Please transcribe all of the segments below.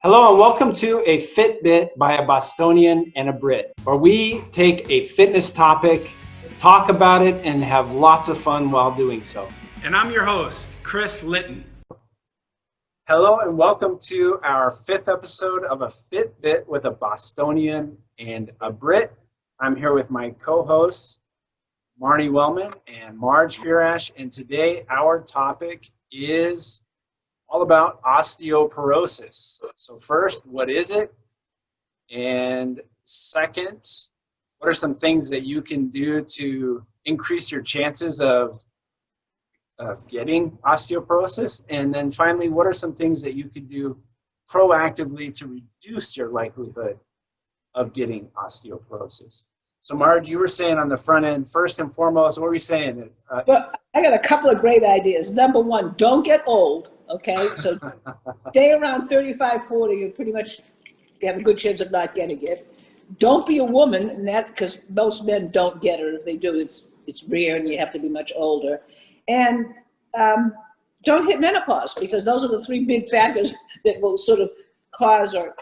Hello and welcome to a Fitbit by a Bostonian and a Brit, where we take a fitness topic, talk about it, and have lots of fun while doing so. And I'm your host, Chris Litton. Hello and welcome to our fifth episode of a Fitbit with a Bostonian and a Brit. I'm here with my co-hosts, Marnie Wellman and Marge Firash, and today our topic is all about osteoporosis. So first, what is it? And second, what are some things that you can do to increase your chances of getting osteoporosis? And then finally, what are some things that you could do proactively to reduce your likelihood of getting osteoporosis? So Marge, you were saying on the front end, first and foremost, what were you saying? Well, I got a couple of great ideas. Number one, don't get old. Okay, so stay around 35, 40, you pretty much have a good chance of not getting it. Don't be a woman, and that because most men don't get it. If they do, it's rare, and you have to be much older. And don't hit menopause, because those are the three big factors that will sort of cause, or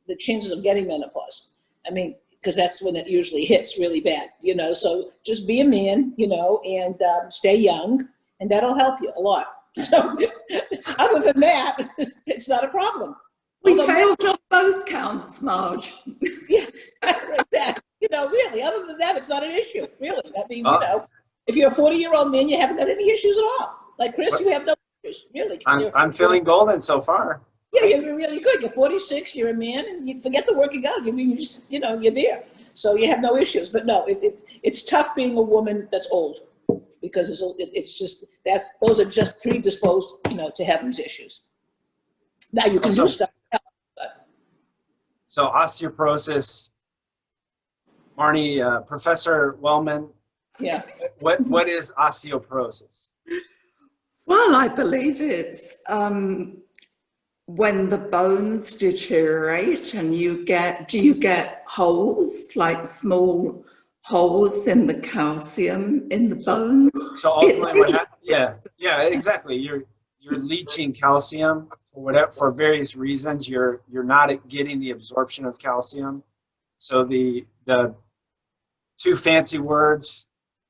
the chances of getting menopause. I mean, because that's when it usually hits really bad. So just be a man, and stay young, and that'll help you a lot. So other than that, it's not a problem. We failed on both counts, Marge. Yeah, exactly. Really, other than that, it's not an issue, really. I mean, if you're a 40-year-old man, you haven't got any issues at all. Like Chris, you have no issues, really. I'm feeling golden so far. Yeah, you're really good. You're 46, you're a man, and you forget the working out. You just, you're there. So you have no issues. But no, it's tough being a woman that's old, because it's just those are just predisposed, to have these issues. Now you can do stuff. But. So osteoporosis, Marnie, Professor Wellman. Yeah. What is osteoporosis? Well, I believe it's when the bones deteriorate and you get holes, like small holes in the calcium in the bones. So ultimately, yeah, exactly. You're leaching calcium for various reasons. You're not getting the absorption of calcium. So the two fancy words,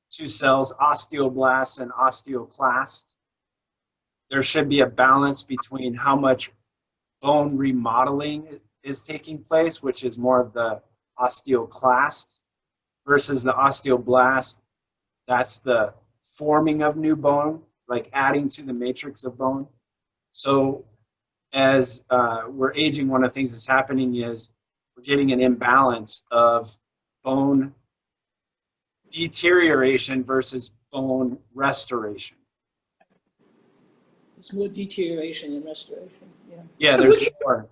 two cells, osteoblast and osteoclast. There should be a balance between how much bone remodeling is taking place, which is more of the osteoclast, versus the osteoblast. That's the forming of new bone, like adding to the matrix of bone. So as we're aging, one of the things that's happening is we're getting an imbalance of bone deterioration versus bone restoration. It's more deterioration than restoration. Yeah, there's more.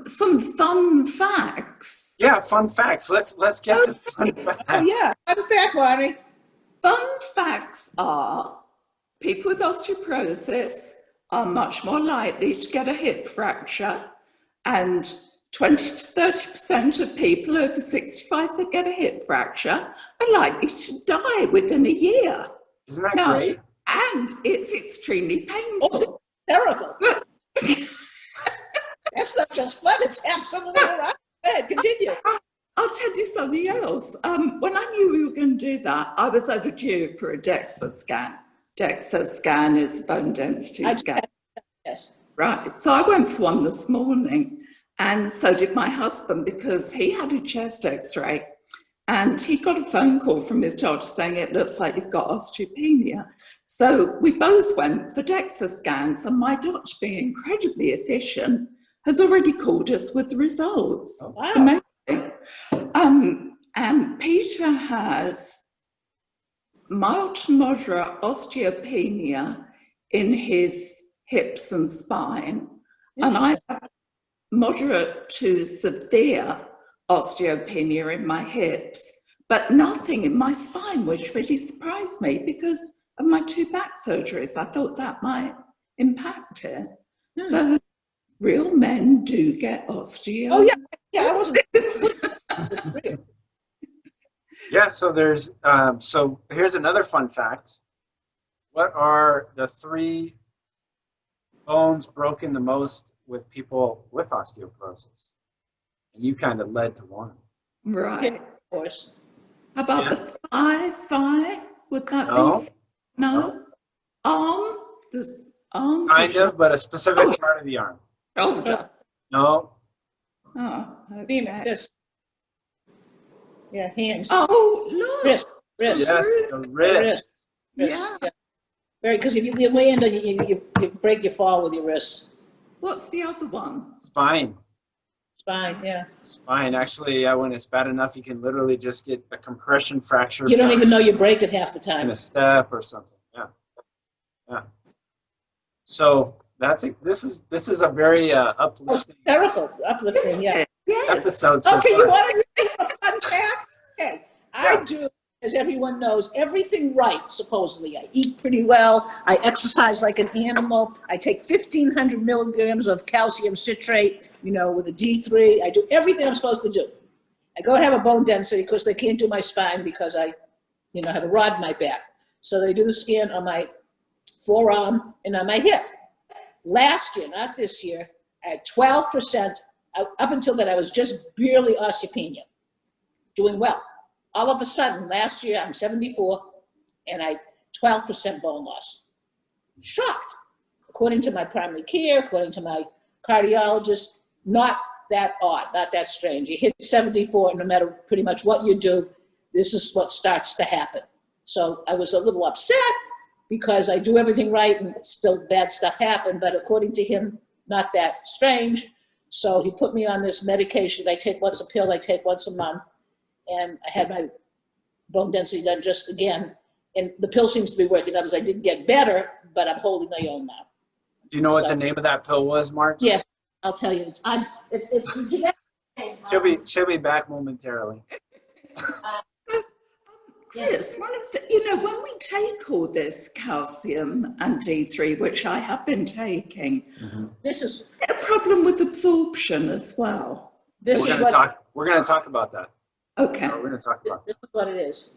Some fun facts. Yeah, fun facts. Let's get to fun facts. Oh yeah, fun fact, Marty. Fun facts are people with osteoporosis are much more likely to get a hip fracture, and 20 to 30% of people over 65 that get a hip fracture are likely to die within a year. Isn't that great? And it's extremely painful. Hysterical. That's not just fun, it's absolutely right. Go ahead, continue. I'll tell you something else. When I knew we were going to do that, I was overdue for a DEXA scan. DEXA scan is a bone density scan. Yes. Right. So I went for one this morning, and so did my husband, because he had a chest x-ray, and he got a phone call from his doctor saying, it looks like you've got osteopenia. So we both went for DEXA scans, and my doctor, being incredibly efficient, has already called us with the results. Oh, wow. It's amazing. And Peter has mild to moderate osteopenia in his hips and spine, and I have moderate to severe osteopenia in my hips, but nothing in my spine, which really surprised me because of my two back surgeries. I thought that might impact it. So real men do get osteo. Oh yeah. Yeah, so there's so here's another fun fact. What are the three bones broken the most with people with osteoporosis? And you kind of led to one. Right. Of course. How about Yeah. the thigh? Would that No, be? No. Arm? Does arm? kind of, but a specific Oh. part of the arm. Shoulder. No, Oh, Female, okay. this. Yeah, hands. Oh, look. Wrist. Wrist. yes, the wrist. Wrist. Yeah. Very, because if you land on you break your fall with your wrist. What's the other one? Spine. Spine, yeah. Spine. Actually, when it's bad enough, you can literally just get a compression fracture. You don't even know you break it half the in time. a step or something. Yeah, yeah. So this is a very uplifting Uplifting, yeah. Yes. episode so Okay, far. you want to hear a fun fact? Okay, I do, as everyone knows, everything right, supposedly. I eat pretty well. I exercise like an animal. I take 1,500 milligrams of calcium citrate, with a D3. I do everything I'm supposed to do. I go have a bone density because they can't do my spine because I, have a rod in my back. So they do the scan on my forearm and on my hip. Last year, not this year, I had 12%. Up until then, I was just barely osteopenia, doing well. All of a sudden, last year, I'm 74, and I 12% bone loss. Shocked. According to my primary care, according to my cardiologist, not that odd, not that strange. You hit 74, and no matter pretty much what you do, this is what starts to happen. So I was a little upset because I do everything right and still bad stuff happened, but according to him, not that strange. So he put me on this medication. I take once a pill, I take once a month. And I had my bone density done just again. And the pill seems to be working. Others, I didn't get better, but I'm holding my own now. Do you know what the name of that pill was, Mark? Yes, I'll tell you. It's She'll be back momentarily. Yes, one of the, when we take all this calcium and D3, which I have been taking, This is a problem with absorption as well. this We're is gonna what talk about that. Okay. We're gonna talk about this that. is what it is.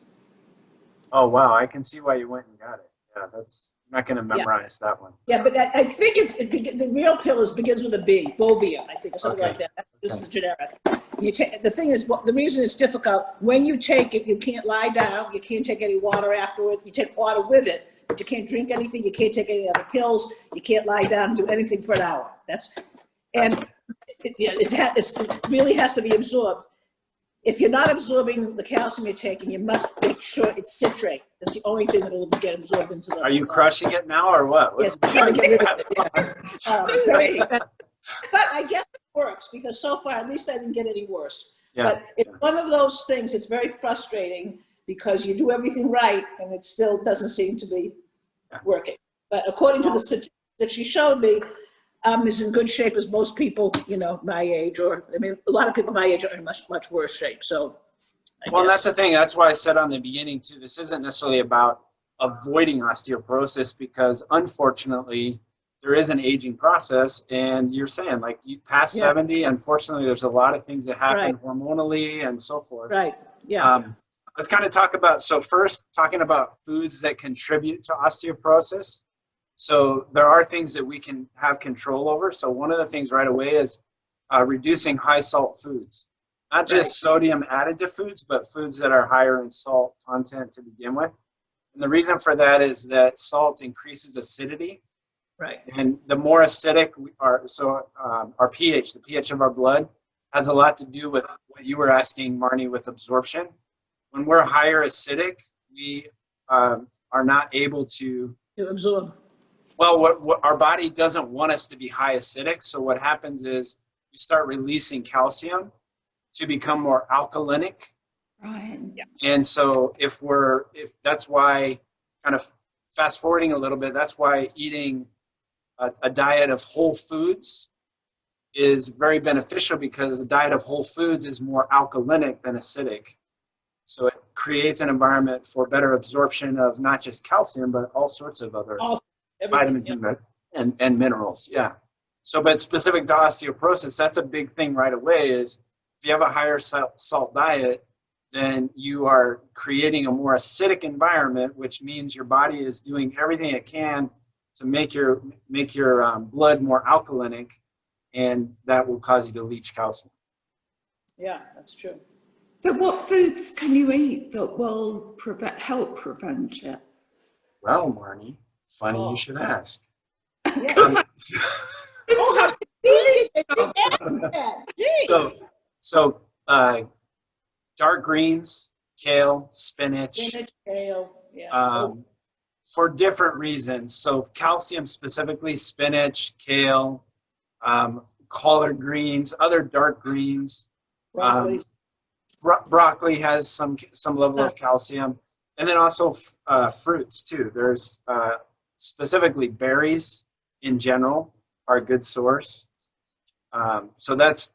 Oh wow, I can see why you went and got it. Yeah, that's I'm not gonna memorize that one. Yeah, but I think the real pill begins with a B, Bovia, I think, or something Okay. like that. This is generic. The thing is, the reason it's difficult, when you take it, you can't lie down, you can't take any water afterward, you take water with it, but you can't drink anything, you can't take any other pills, you can't lie down and do anything for an hour. It really has to be absorbed. If you're not absorbing the calcium you're taking, you must make sure it's citrate. That's the only thing that will get absorbed into the. Are you crushing it now or what? Yes, I'm trying to get rid of it. Great. But I guess it works because so far, at least I didn't get any worse. Yeah. But it's one of those things, it's very frustrating because you do everything right and it still doesn't seem to be working. But according to the statistics that she showed me, I'm as in good shape as most people, my age, a lot of people my age are in much, much worse shape. So, Well, that's the thing. That's why I said on the beginning too, this isn't necessarily about avoiding osteoporosis because unfortunately there is an aging process, and you're saying like you past 70, unfortunately there's a lot of things that happen hormonally and so forth. Right, yeah. Let's kind of talk about, first talking about foods that contribute to osteoporosis. So there are things that we can have control over. So one of the things right away is reducing high salt foods, not just sodium added to foods, but foods that are higher in salt content to begin with. And the reason for that is that salt increases acidity. Right. And the more acidic we are, our pH, the pH of our blood, has a lot to do with what you were asking, Marnie, with absorption. When we're higher acidic, we are not able to absorb. Well, what our body doesn't want us to be high acidic. So what happens is we start releasing calcium to become more alkalinic. Right. Yeah. And so if that's why, kind of fast forwarding a little bit, that's why eating a diet of whole foods is very beneficial, because the diet of whole foods is more alkalinic than acidic. So it creates an environment for better absorption of not just calcium, but all sorts of other vitamins and minerals. Yeah. So, but specific to osteoporosis, that's a big thing right away is if you have a higher salt diet, then you are creating a more acidic environment, which means your body is doing everything it can to make your blood more alkalinic, and that will cause you to leach calcium. Yeah, that's true. So what foods can you eat that will help prevent it? Well, Marnie, funny Oh. you should ask. Yeah. Um, Oh, how convenient that you asked that. Gee. so dark greens, kale, spinach, Spinach, kale, yeah. for different reasons. So calcium specifically, spinach, kale, collard greens, other dark greens. Broccoli. Broccoli has some level of calcium, and then also fruits too. There's specifically berries in general are a good source. So that's,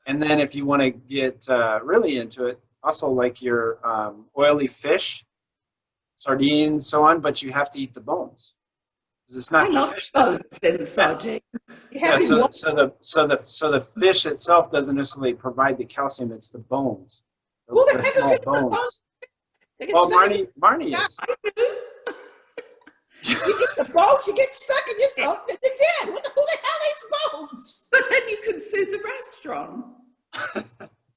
and then if you want to get really into it, also like your oily fish, sardines, so on, but you have to eat the bones. Because it's not I the love fish. bones in sardines. Yeah, so the fish itself doesn't necessarily provide the calcium, it's the bones. Who the The heck is small gonna put bones. They get Well, stuck in Marnie is. you eat the bones, you get stuck in your throat, and you're dead. Who the hell eats bones? But then you can sue the restaurant.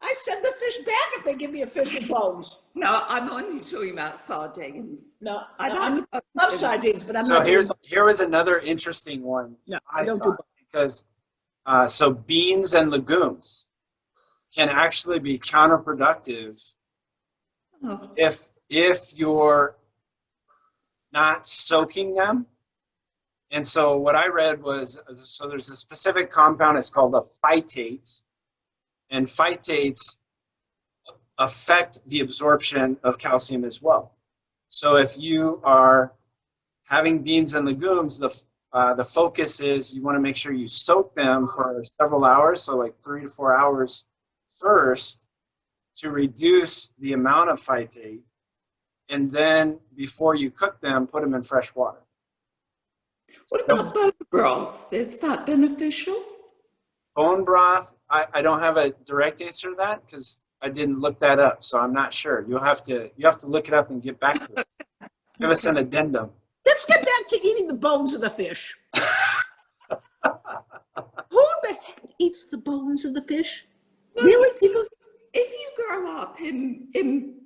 I send the fish back if they give me a fish with bones. No, I'm only talking about sardines. No, I I love sardines, but I'm So not. here was another interesting one. No, I don't do thought, because so beans and legumes can actually be counterproductive Oh, if you're not soaking them. And so what I read was, so there's a specific compound, it's called a phytate, and phytates affect the absorption of calcium as well. So if you are having beans and legumes, the focus is you want to make sure you soak them for several hours, so like 3 to 4 hours first, to reduce the amount of phytate, and then before you cook them, put them in fresh water. what about bone broth? Is that beneficial? Bone broth, I don't have a direct answer to that because I didn't look that up, so I'm not sure. You have to look it up and get back to us. Give us an addendum. Let's get back to eating the bones of the fish. Who the heck eats the bones of the fish? Well, Really, people? If you grow up in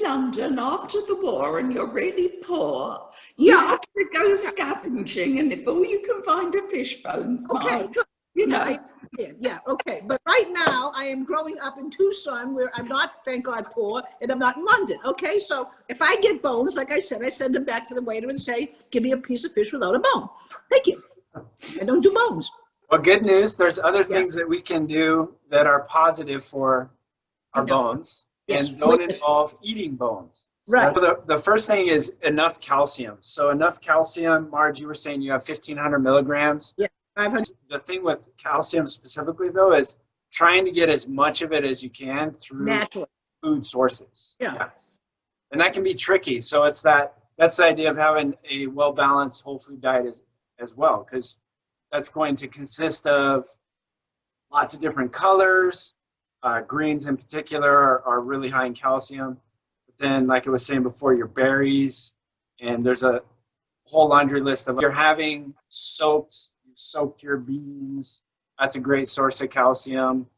London after the war and you're really poor, you Yeah. have to go scavenging, and if all you can find are fish bones, Okay, Mark, good. you know. I did, yeah, okay. But right now, I am growing up in Tucson, where I'm not, thank God, poor, and I'm not in London. Okay, so if I get bones, like I said, I send them back to the waiter and say, "Give me a piece of fish without a bone." Thank you. I don't do bones. Well, good news. There's other things that we can do that are positive for our bones Yes. and don't involve eating bones. Right. So the first thing is enough calcium. So enough calcium, Marge, you were saying you have 1,500 milligrams. Yeah, 500. The thing with calcium specifically, though, is trying to get as much of it as you can through Naturally. food sources. Yeah. And that can be tricky. So that's the idea of having a well-balanced whole food diet as well, because that's going to consist of lots of different colors. Greens in particular are really high in calcium. But then, like I was saying before, your berries, and there's a whole laundry list of, you're having you've soaked your beans. That's a great source of calcium.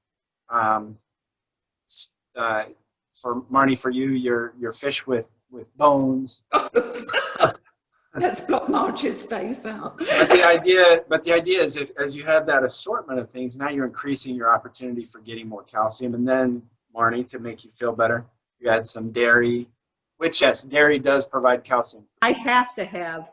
For Marnie, for you, your fish with bones. Let's block Marge's face out. But the idea is, as you have that assortment of things, now you're increasing your opportunity for getting more calcium. And then, Marnie, to make you feel better, you add some dairy, which, yes, dairy does provide calcium. I have to have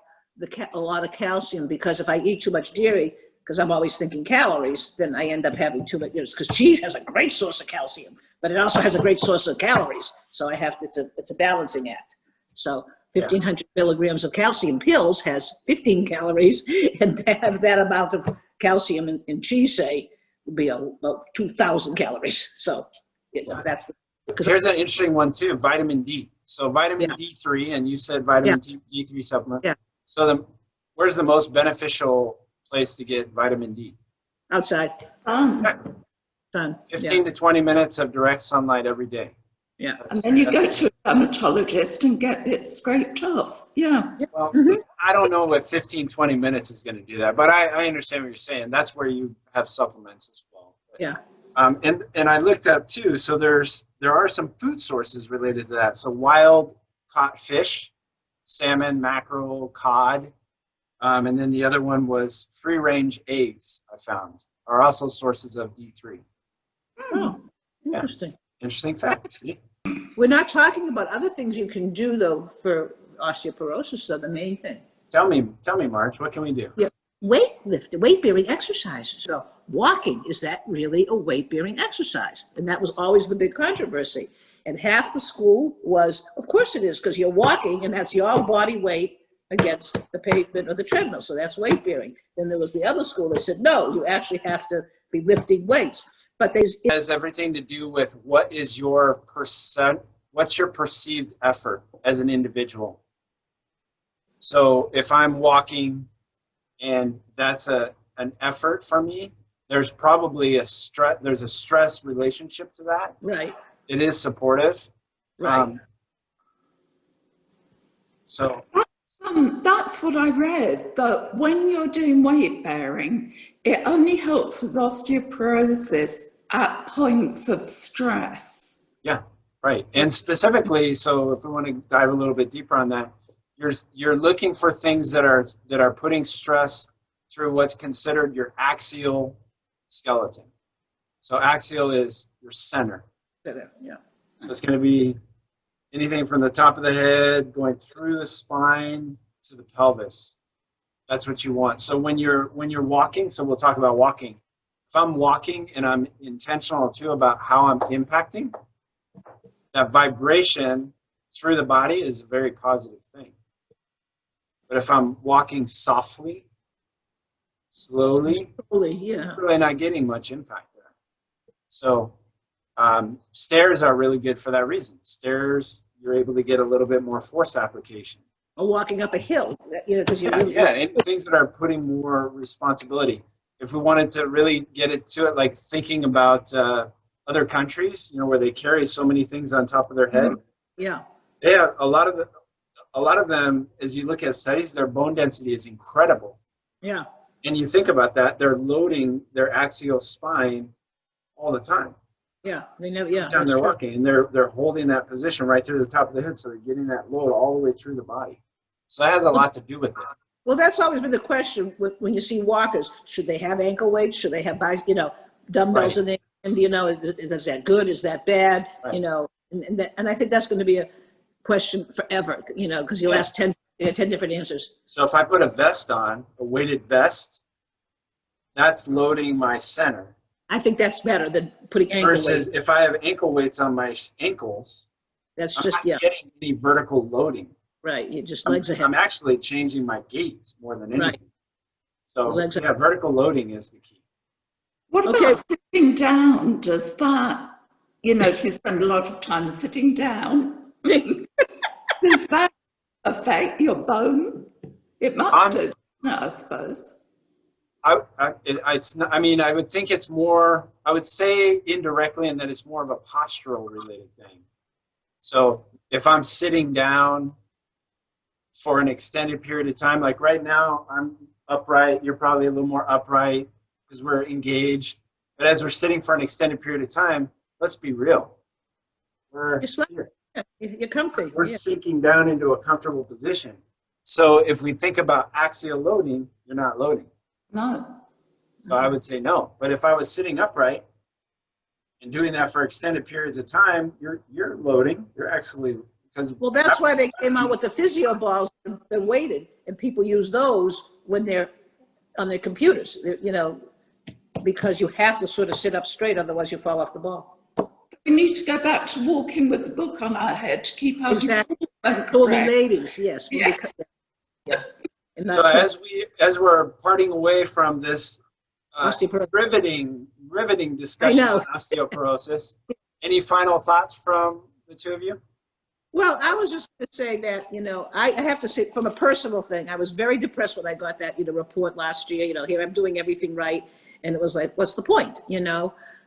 a lot of calcium, because if I eat too much dairy, because I'm always thinking calories, then I end up having too much. Because cheese has a great source of calcium, but it also has a great source of calories. So I have to. It's a balancing act. So 1,500 milligrams of calcium pills has 15 calories, and to have that amount of calcium in cheese, say, would be about 2,000 calories. So that's. Here's an interesting one too: vitamin D. So vitamin D3, and you said vitamin D3 supplement. Yeah. So where's the most beneficial place to get vitamin D? Outside. Sun. 15 to 20 minutes of direct sunlight every day. Yeah. And then you go to a dermatologist and get it scraped off. Yeah. Well, I don't know what 15, 20 minutes is going to do that, but I understand what you're saying. That's where you have supplements as well. But, Yeah. and I looked up too. So there are some food sources related to that. So wild caught fish, salmon, mackerel, cod, and then the other one was free range eggs. I found are also sources of D3. Oh, interesting. Interesting fact. See? We're not talking about other things you can do though for osteoporosis. So the main thing. Tell me, Marge, what can we do? Yeah. Weight-bearing exercises. So walking, is that really a weight-bearing exercise? And that was always the big controversy. And half the school was, of course it is, because you're walking and that's your body weight against the pavement or the treadmill. So that's weight-bearing. Then there was the other school that said, no, you actually have to be lifting weights. But it has everything to do with what's your perceived effort as an individual. So if I'm walking and that's an effort for me, there's probably a stress relationship to that. Right. It is supportive. Right. So that's what I read, that when you're doing weight bearing, it only helps with osteoporosis at points of stress. Yeah, right. And specifically, so if we want to dive a little bit deeper on that, you're looking for things that are putting stress through what's considered your axial skeleton. So axial is your center. Yeah. So it's going to be anything from the top of the head going through the spine to the pelvis. That's what you want. So when you're walking, so we'll talk about walking. If I'm walking and I'm intentional too about how I'm impacting, that vibration through the body is a very positive thing. But if I'm walking softly, slowly, Yeah. I'm really not getting much impact there. So stairs are really good for that reason. Stairs, you're able to get a little bit more force application. Or walking up a hill, because you and things that are putting more responsibility. If we wanted to really get it to it, like thinking about other countries, where they carry so many things on top of their head. Yeah. Yeah, a lot of them, as you look at studies, their bone density is incredible. Yeah. And you think about that, they're loading their axial spine all the time. Yeah, they never. Yeah, every time they're walking, and they're holding that position right through the top of the head, so they're getting that load all the way through the body. So that has a lot to do with it. Well, that's always been the question when you see walkers: should they have ankle weights? Should they have dumbbells in there? And is that good? Is that bad? Right. And I think that's going to be a question forever. Because you'll ask 10 different answers. So if I put a vest on, a weighted vest, that's loading my center. I think that's better than putting ankle weights. Versus if I have ankle weights on my ankles, That's I'm just not getting any vertical loading. right. You just legs ahead. I'm actually changing my gait more than anything. Right. So Legs vertical loading is the key. What about sitting down? Does that, if you spend a lot of time sitting down, does that affect your bone? It must do, I suppose. It's not, I would think it's more, I would say indirectly, and that it's more of a postural related thing. So if I'm sitting down for an extended period of time, like right now, I'm upright, you're probably a little more upright because we're engaged. But as we're sitting for an extended period of time, let's be real. You're comfy. We're sinking down into a comfortable position. So if we think about axial loading, you're not loading. No. So I would say no. But if I was sitting upright and doing that for extended periods of time, you're loading. You're actually Well, that's why they came out with the physio balls that weighted, and people use those when they're on their computers. Because you have to sort of sit up straight, otherwise you fall off the ball. We need to go back to walking with the book on our head to keep our Call me ladies, yes. Yes. Yeah. So as we're parting away from this riveting discussion on osteoporosis, any final thoughts from the two of you? Well, I was just going to say that, I have to say from a personal thing, I was very depressed when I got that, report last year, here I'm doing everything right. And it was like, what's the point,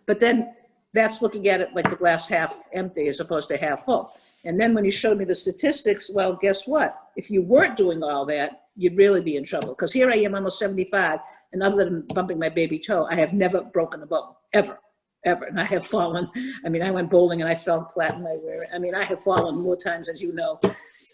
But then that's looking at it like the glass half empty as opposed to half full. And then when you showed me the statistics, well, guess what? If you weren't doing all that, you'd really be in trouble. Because here I am, almost 75, and other than bumping my baby toe, I have never broken a bone, ever. And I have fallen. I mean, I went bowling and I fell flat in my rear. I mean, I have fallen more times, as you know,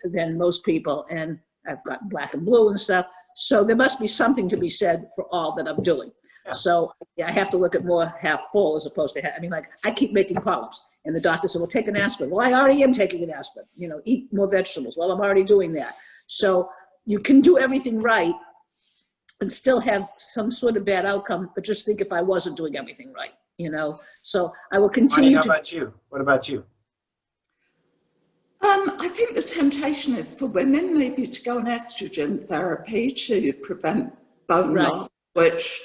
than most people. And I've got black and blue and stuff. So there must be something to be said for all that I'm doing. Yeah. So I have to look at more half full as opposed to half. I mean, like, I keep making polyps. And the doctor said, well, take an aspirin. Well, I already am taking an aspirin. You know, eat more vegetables. Well, I'm already doing that. So you can do everything right and still have some sort of bad outcome, but just think if I wasn't doing everything right, you know? So I will continue How to. about you? What about you? I think the temptation is for women maybe to go on estrogen therapy to prevent bone Right. loss, which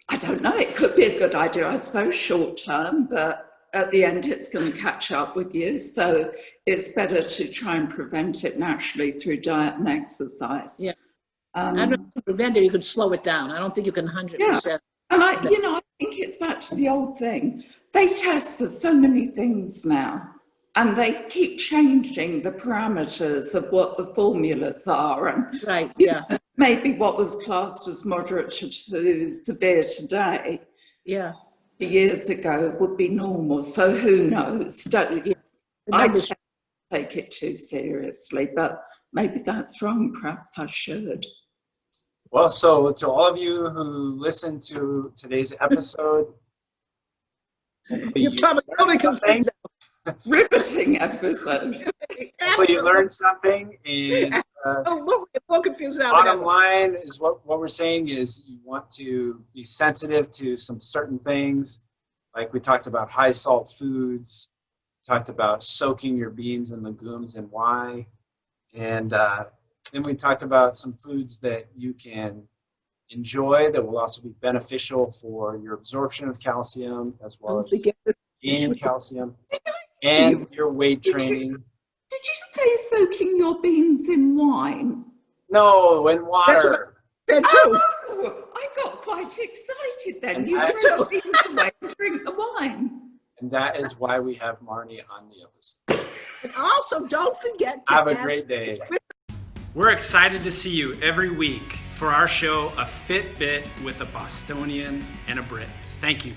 I don't know, it could be a good idea, I suppose, short term, but at the end it's going to catch up with you. So it's better to try and prevent it naturally through diet and exercise. Yeah. I don't know if you can prevent it, you can slow it down. I don't think you can 100%. And I think it's back to the old thing. They test for so many things now, and they keep changing the parameters of what the formulas are. And Right, yeah, maybe what was classed as moderate to severe today, yeah. years ago, would be normal. So who knows? Don't The I numbers- take it too seriously, but maybe that's wrong. Perhaps I should. Well, so to all of you who listened to today's episode, You've totally confused. Riveting episode. hopefully you learned something. And More confused now. bottom line is what we're saying is you want to be sensitive to some certain things. Like we talked about high salt foods, talked about soaking your beans and legumes and why. And then we talked about some foods that you can enjoy that will also be beneficial for your absorption of calcium as well as gaining calcium and your weight training. Did you say soaking your beans in wine? No, in water. That too. Oh, I got quite excited then. And You I throw the beans away and drink the wine. And that is why we have Marnie on the episode. And also, don't forget to Have a great day. We're excited to see you every week for our show, A Fit Bit with a Bostonian and a Brit. Thank you.